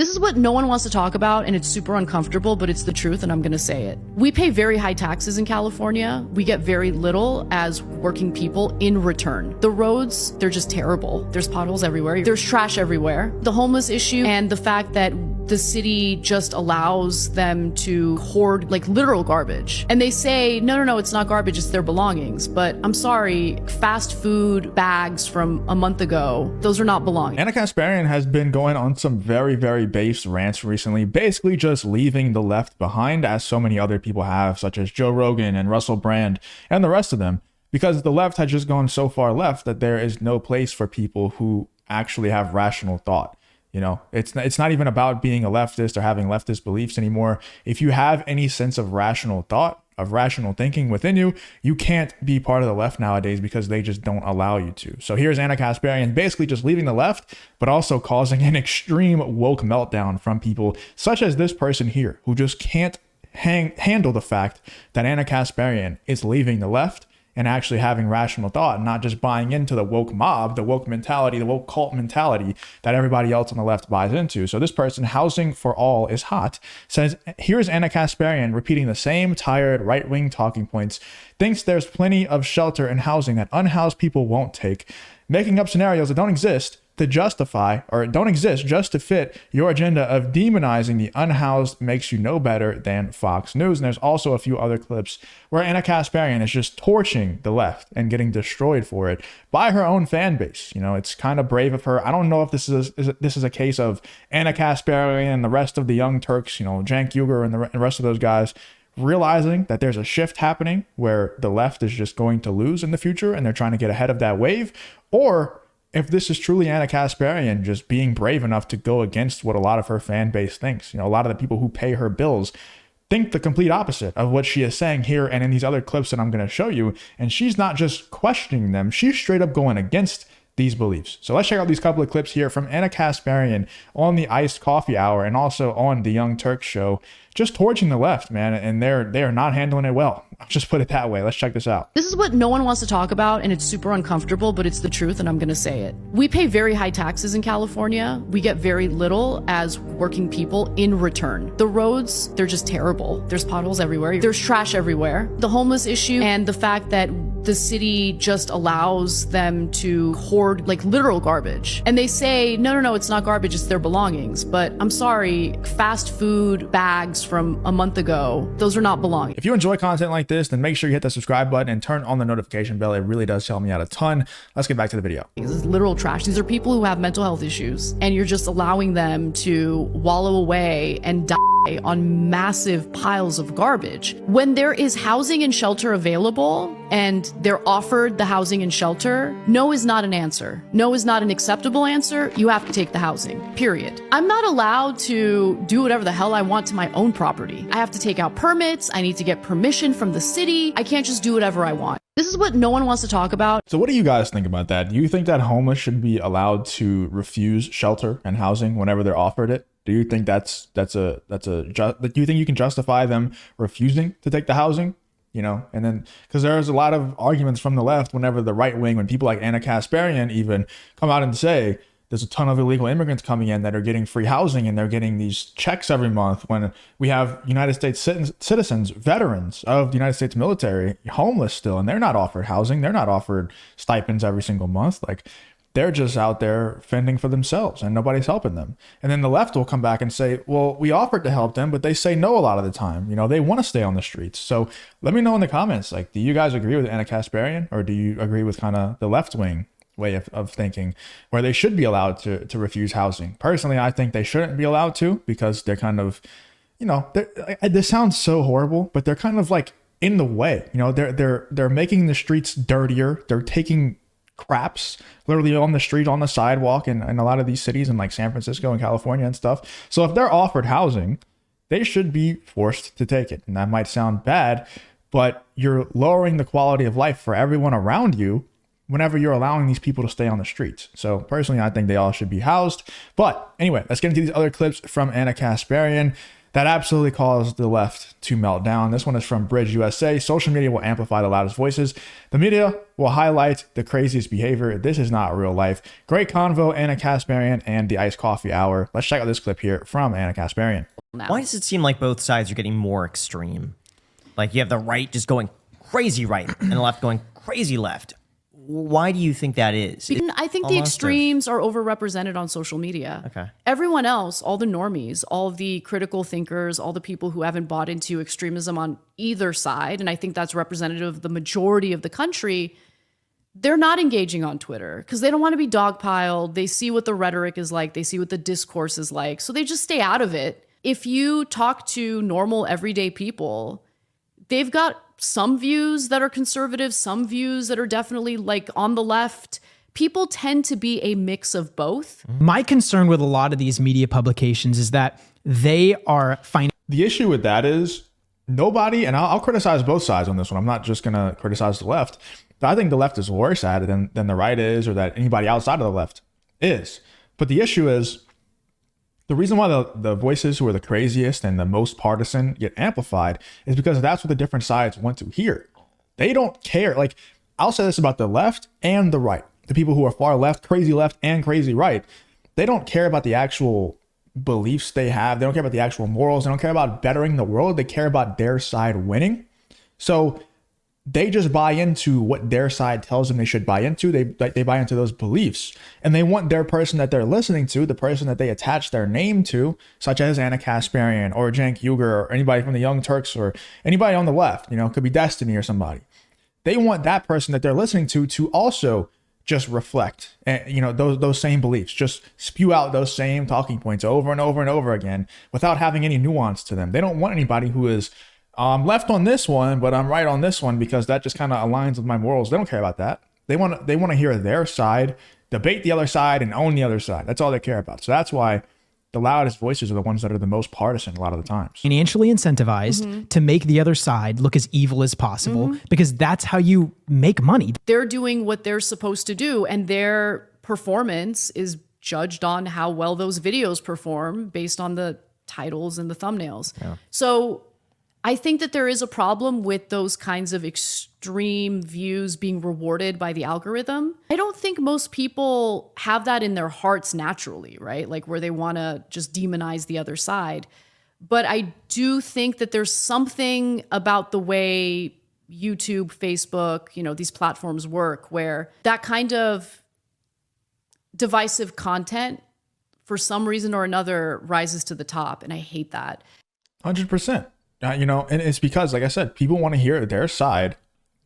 This is what no one wants to talk about, and it's super uncomfortable, but it's the truth, and I'm gonna say it. We pay very high taxes in California. We get very little as working people in return. The roads, they're just terrible. There's potholes everywhere. There's trash everywhere. The homeless issue and the fact that the city just allows them to hoard like literal garbage. And they say, no, it's not garbage, it's their belongings. But I'm sorry, fast food bags from a month ago, those are not belongings. Anna Kasparian has been going on some very base rants recently, basically just leaving the left behind, as so many other people have, such as Joe Rogan and Russell Brand and the rest of them, because the left has just gone so far left that there is no place for people who actually have rational thought. You know, it's not even about being a leftist or having leftist beliefs anymore. If you have any sense of rational thought, of rational thinking within you, you can't be part of the left nowadays because they just don't allow you to. So here's Anna Kasparian basically just leaving the left, but also causing an extreme woke meltdown from people such as this person here, who just can't handle the fact that Anna Kasparian is leaving the left and actually having rational thought, and not just buying into the woke mob, the woke mentality, the woke cult mentality that everybody else on the left buys into. So this person, Housing for All is Hot, says, here's Anna Kasparian repeating the same tired right-wing talking points, thinks there's plenty of shelter and housing that unhoused people won't take, making up scenarios that don't exist to justify, or don't exist just to fit your agenda of demonizing the unhoused makes you no better than Fox News. And there's also a few other clips where Anna Kasparian is just torching the left and getting destroyed for it by her own fan base. You know, it's kind of brave of her. I don't know if this is a case of Anna Kasparian and the rest of the Young Turks, you know, Cenk Uygur and the rest of those guys, realizing that there's a shift happening where the left is just going to lose in the future and they're trying to get ahead of that wave, or if this is truly Anna Kasparian just being brave enough to go against what a lot of her fan base thinks. You know, a lot of the people who pay her bills think the complete opposite of what she is saying here and in these other clips that I'm going to show you. And she's not just questioning them, she's straight up going against these beliefs. So let's check out these couple of clips here from Anna Kasparian on the Iced Coffee Hour and also on the Young Turks show, just torching the left, man, and they're not handling it well. I'll just put it that way. Let's check this out. This is what no one wants to talk about, and it's super uncomfortable, but it's the truth, and I'm gonna say it. We pay very high taxes in California. We get very little as working people in return. The roads, they're just terrible. There's potholes everywhere. There's trash everywhere. The homeless issue and the fact that the city just allows them to hoard like literal garbage. And they say, no, it's not garbage, it's their belongings. But I'm sorry, fast food bags from a month ago, those are not belongings. If you enjoy content like this, then make sure you hit the subscribe button and turn on the notification bell. It really does help me out a ton. Let's get back to the video. This is literal trash. These are people who have mental health issues, and you're just allowing them to wallow away and die on massive piles of garbage. When there is housing and shelter available and they're offered the housing and shelter, no is not an answer. No is not an acceptable answer. You have to take the housing, period. I'm not allowed to do whatever the hell I want to my own property. I have to take out permits. I need to get permission from the city. I can't just do whatever I want. This is what no one wants to talk about. So what do you guys think about that? Do you think that homeless should be allowed to refuse shelter and housing whenever they're offered it? Do you think do you think you can justify them refusing to take the housing? You know, and then because there's a lot of arguments from the left whenever the right wing, when people like Anna Kasparian even come out and say there's a ton of illegal immigrants coming in that are getting free housing and they're getting these checks every month, when we have United States citizens, veterans of the United States military, homeless still, and they're not offered housing. They're not offered stipends every single month. Like, they're just out there fending for themselves and nobody's helping them. And then the left will come back and say, well, we offered to help them, but they say no a lot of the time. You know, they want to stay on the streets. So let me know in the comments, like, do you guys agree with Anna Kasparian, or do you agree with kind of the left wing way of thinking where they should be allowed to refuse housing? Personally, I think they shouldn't be allowed to, because they're kind of, you know, this sounds so horrible, but they're kind of like in the way. You know, they're making the streets dirtier. They're taking craps literally on the street, on the sidewalk in a lot of these cities in like San Francisco and California and stuff. So if they're offered housing, they should be forced to take it. And that might sound bad, but you're lowering the quality of life for everyone around you whenever you're allowing these people to stay on the streets. So personally, I think they all should be housed. But anyway, let's get into these other clips from Anna Kasparian. that absolutely caused the left to melt down. This one is from Bridge USA. Social media will amplify the loudest voices. The media will highlight the craziest behavior. This is not real life. Great convo, Anna Kasparian and the Iced Coffee Hour. Let's check out this clip here from Anna Kasparian. Why does it seem like both sides are getting more extreme? Like you have the right just going crazy right and the left going crazy left. Why do you think that is? I think the extremes are overrepresented on social media. Okay. Everyone else, all the normies, all of the critical thinkers, all the people who haven't bought into extremism on either side, and I think that's representative of the majority of the country, they're not engaging on Twitter because they don't want to be dogpiled. They see what the rhetoric is like. They see what the discourse is like. So they just stay out of it. If you talk to normal, everyday people, they've got some views that are conservative, some views that are definitely like on the left. People tend to be a mix of both. My concern with a lot of these media publications is that they are finding. The issue with that is nobody, and I'll criticize both sides on this one. I'm not just going to criticize the left. But I think the left is worse at it than the right is, or that anybody outside of the left is. But the issue is, the reason why the voices who are the craziest and the most partisan get amplified is because that's what the different sides want to hear. They don't care. Like, I'll say this about the left and the right. The people who are far left and crazy right, they don't care about the actual beliefs they have. They don't care about the actual morals. They don't care about bettering the world. They care about their side winning. So they just buy into what their side tells them they should buy into. They buy into those beliefs, and they want their person that they're listening to, the person that they attach their name to, such as Anna Kasparian or Cenk Uygur or anybody from the Young Turks or anybody on the left, it could be Destiny or somebody. They want that person that they're listening to also just reflect, those same beliefs, just spew out those same talking points over and over and over again without having any nuance to them. They don't want anybody who is left on this one, but I'm right on this one because that just kind of aligns with my morals. They don't care about that. They want to hear their side, debate the other side, and own the other side. That's all they care about. So that's why the loudest voices are the ones that are the most partisan a lot of the times. Financially incentivized to make the other side look as evil as possible because that's how you make money. They're doing what they're supposed to do, and their performance is judged on how well those videos perform based on the titles and the thumbnails. Yeah. So I think that there is a problem with those kinds of extreme views being rewarded by the algorithm. I don't think most people have that in their hearts naturally, right? Like where they want to just demonize the other side. But I do think that there's something about the way YouTube, Facebook, these platforms work where that kind of divisive content for some reason or another rises to the top. And I hate that. 100%. And it's because, like I said, people want to hear their side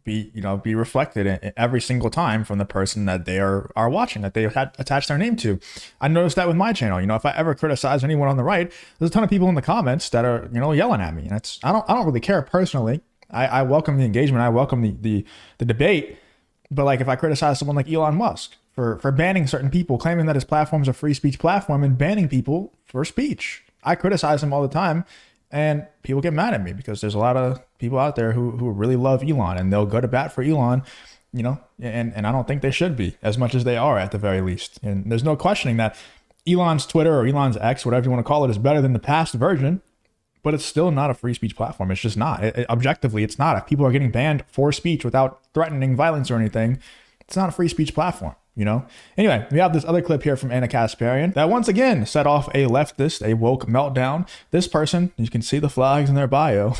be reflected in every single time from the person that they are watching, that they had attached their name to. I noticed that with my channel. If I ever criticize anyone on the right, there's a ton of people in the comments that are, yelling at me. And I don't really care personally. I welcome the engagement. I welcome the debate. But like if I criticize someone like Elon Musk for banning certain people, claiming that his platform's a free speech platform and banning people for speech, I criticize him all the time. And people get mad at me because there's a lot of people out there who really love Elon and they'll go to bat for Elon, and I don't think they should be as much as they are at the very least. And there's no questioning that Elon's Twitter or Elon's X, whatever you want to call it, is better than the past version, but it's still not a free speech platform. It's just not. Objectively, it's not. If people are getting banned for speech without threatening violence or anything, it's not a free speech platform. Anyway, we have this other clip here from Anna Kasparian that once again set off a leftist, a woke meltdown. This person, you can see the flags in their bio,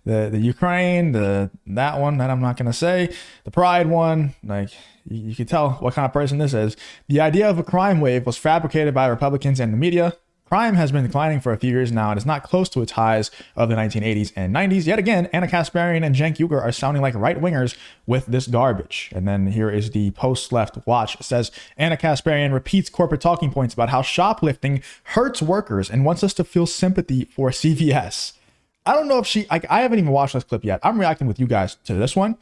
the Ukraine, that one that I'm not going to say, the Pride one, like you can tell what kind of person this is. The idea of a crime wave was fabricated by Republicans and the media. Crime has been declining for a few years now and is not close to its highs of the 1980s and 90s. Yet again, Anna Kasparian and Cenk Uygur are sounding like right-wingers with this garbage. And then here is the post-left watch. It says, Anna Kasparian repeats corporate talking points about how shoplifting hurts workers and wants us to feel sympathy for CVS. I don't know if I haven't even watched this clip yet. I'm reacting with you guys to this one.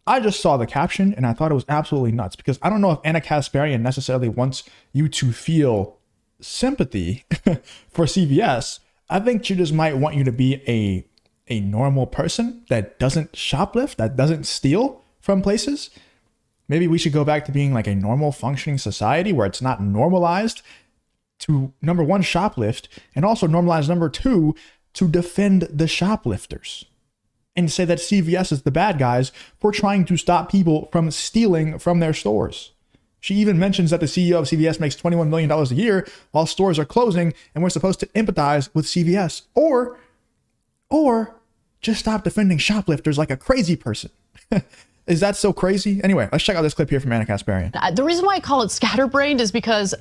I just saw the caption and I thought it was absolutely nuts because I don't know if Anna Kasparian necessarily wants you to feel sympathy for CVS. I think she just might want you to be a normal person that doesn't shoplift, that doesn't steal from places. Maybe we should go back to being like a normal functioning society where it's not normalized to, number one, shoplift, and also normalize, number two, to defend the shoplifters and say that CVS is the bad guys for trying to stop people from stealing from their stores. She even mentions that the CEO of CVS makes $21 million a year while stores are closing, and we're supposed to empathize with CVS or just stop defending shoplifters like a crazy person. Is that so crazy? Anyway, let's check out this clip here from Anna Kasparian. The reason why I call it scatterbrained is because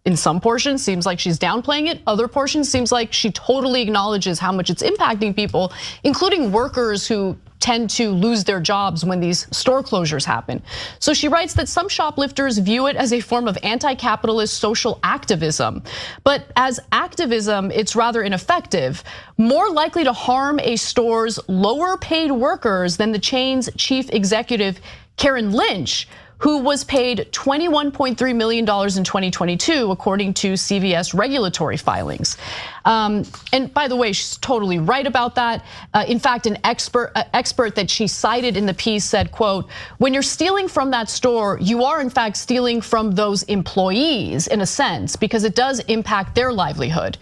in some portions seems like she's downplaying it. Other portions seems like she totally acknowledges how much it's impacting people, including workers who tend to lose their jobs when these store closures happen. So she writes that some shoplifters view it as a form of anti-capitalist social activism. But as activism, it's rather ineffective, more likely to harm a store's lower paid workers than the chain's chief executive, Karen Lynch, who was paid $21.3 million in 2022, according to CVS regulatory filings. And by the way, she's totally right about that. In fact, an expert that she cited in the piece said, quote, when you're stealing from that store, you are in fact stealing from those employees in a sense, because it does impact their livelihood.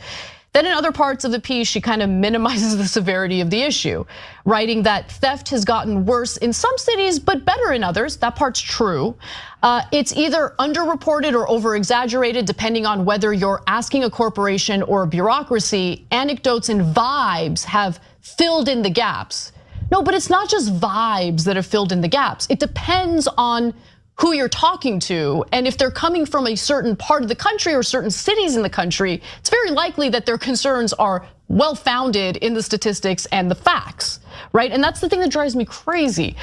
Then in other parts of the piece, she kind of minimizes the severity of the issue, writing that theft has gotten worse in some cities, but better in others. That part's true. It's either underreported or over-exaggerated, depending on whether you're asking a corporation or a bureaucracy. Anecdotes and vibes have filled in the gaps. No, but it's not just vibes that have filled in the gaps. It depends on who you're talking to, and if they're coming from a certain part of the country or certain cities in the country, it's very likely that their concerns are well-founded in the statistics and the facts, right? And that's the thing that drives me crazy.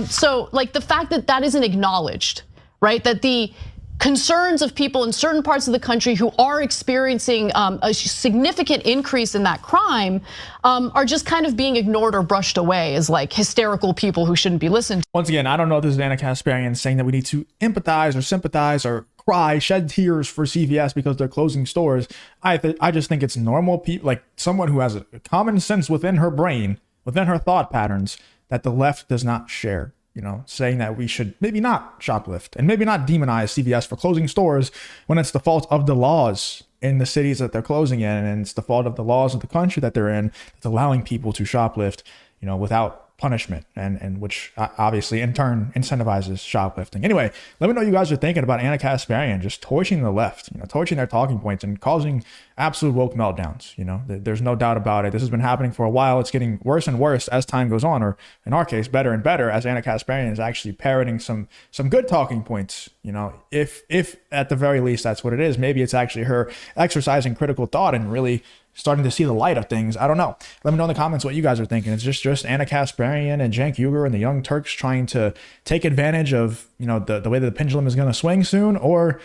So like the fact that that isn't acknowledged, right? That the concerns of people in certain parts of the country who are experiencing a significant increase in that crime are just kind of being ignored or brushed away as like hysterical people who shouldn't be listened to. Once again, I don't know if this is Anna Kasparian saying that we need to empathize or sympathize or cry, shed tears for CVS because they're closing stores. I just think it's normal people, like someone who has a common sense within her brain, within her thought patterns, that the left does not share. You know, saying that we should maybe not shoplift and maybe not demonize CVS for closing stores when it's the fault of the laws in the cities that they're closing in, and it's the fault of the laws of the country that they're in that's allowing people to shoplift, you know, without punishment, and which obviously in turn incentivizes shoplifting. Anyway, let me know what you guys are thinking about Anna Kasparian just torching the left, you know, torching their talking points and causing absolute woke meltdowns. You know, there's no doubt about it. This has been happening for a while. It's getting worse and worse as time goes on, or in our case, better and better as Anna Kasparian is actually parroting some good talking points. You know, if at the very least that's what it is, maybe it's actually her exercising critical thought and really starting to see the light of things. I don't know. Let me know in the comments what you guys are thinking. It's just Anna Kasparian and Cenk Uygur and the Young Turks trying to take advantage of, you know, the way that the pendulum is going to swing soon, or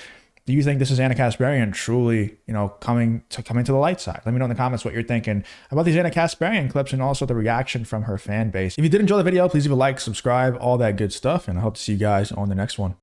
do you think this is Anna Kasparian truly, you know, coming to the light side? Let me know in the comments what you're thinking about these Anna Kasparian clips and also the reaction from her fan base. If you did enjoy the video, please leave a like, subscribe, all that good stuff, and I hope to see you guys on the next one.